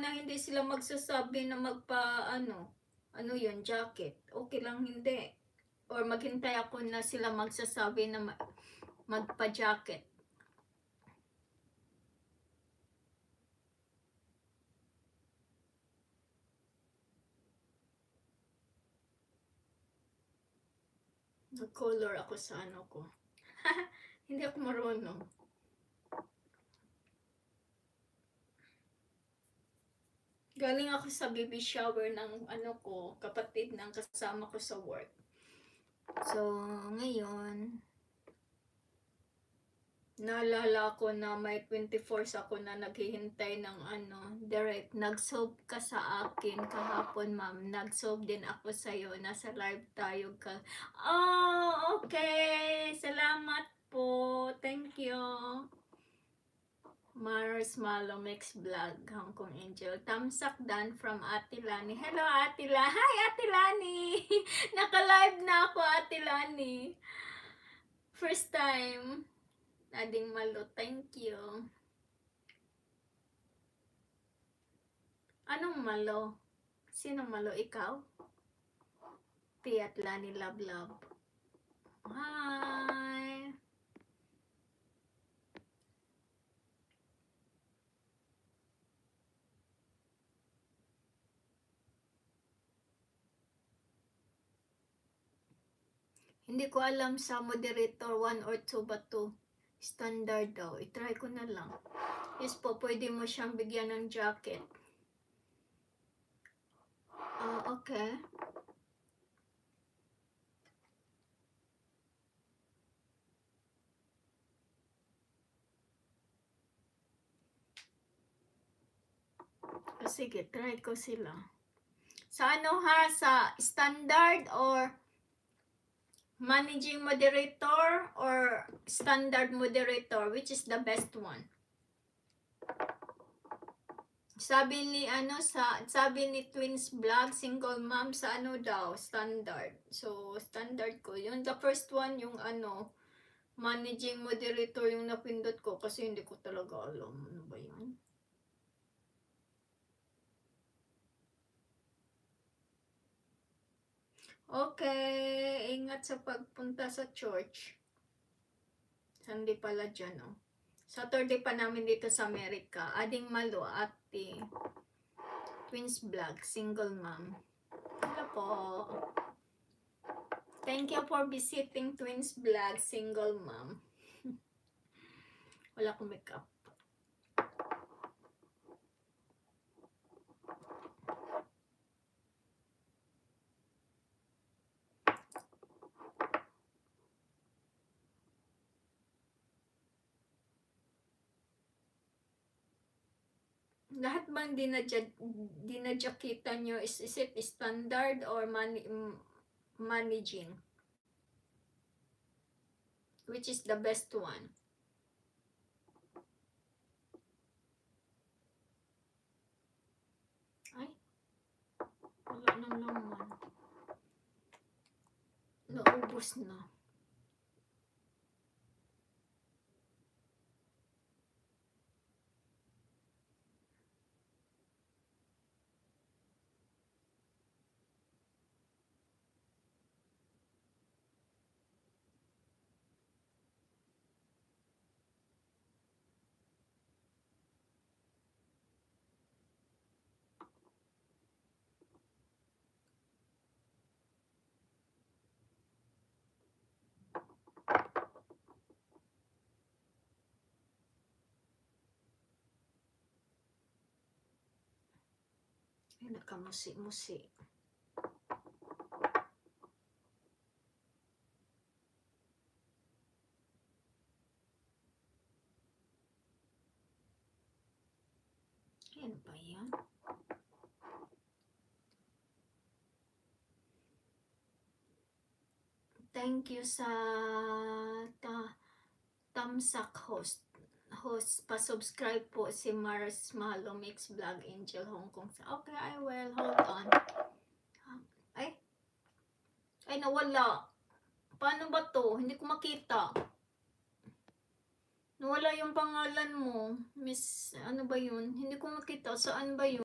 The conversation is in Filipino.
na hindi sila magsasabi na ano yun, jacket. Okay lang hindi. Or maghintay ako na sila magsasabi na magpa-jacket. Nag-color ako sa ano ko. Hindi ako marunong. Galing ako sa baby shower ng ano ko, kapatid ng kasama ko sa work. So, ngayon, naalala ko na may 24 ako na naghihintay ng direct. Nag-solve ka sa akin kahapon, ma'am. Nag-solve din ako sa'yo. Nasa live tayo ka. Oh, okay. Salamat po. Thank you. Mars Malomix Vlog, Hong Kong Angel. Thumbs up dan from Ate Lani. Hello, Ate Lani. Hi, Ate Lani. Naka-live na ako, Ate Lani. First time. Ading Malo, thank you. Anong Malo? Sino Malo? Ikaw? Tiat Lani Love Love. Hi. Hindi ko alam sa moderator 1 or 2 ba to. Standard daw. I-try ko na lang. Yes po, pwede mo siyang bigyan ng jacket. Okay. Sige, try ko sila. Sa ano ha? Sa standard or managing moderator or standard moderator? Which is the best one? Sabi ni Twins Vlog, single mom sa ano daw, standard. So, standard ko. Yung the first one, yung managing moderator yung napindot ko kasi hindi ko talaga alam. Ano ba yun? Okay, ingat sa pagpunta sa church. Sunday pala dyan, oh. Saturday pa namin dito sa Amerika. Ading Malo, Ate. Twins Vlog, single mom. Hello po. Thank you for visiting Twins Vlog, single mom. Wala akong makeup. Lahat bang dinadyakitan nyo, is it standard or managing? Which is the best one? Ay, wala nang laman. Naubos na. Ay, nakamusi-musi. Ano ba yan? Thank you sa Tamsak host. Pa-subscribe po si Mars Malomix Vlog Angel Hong Kong. Okay, I will. Hold on. Ay, nawala. Paano ba to? Hindi ko makita. Nawala yung pangalan mo. Miss, ano ba yun? Hindi ko makita. Saan ba yun?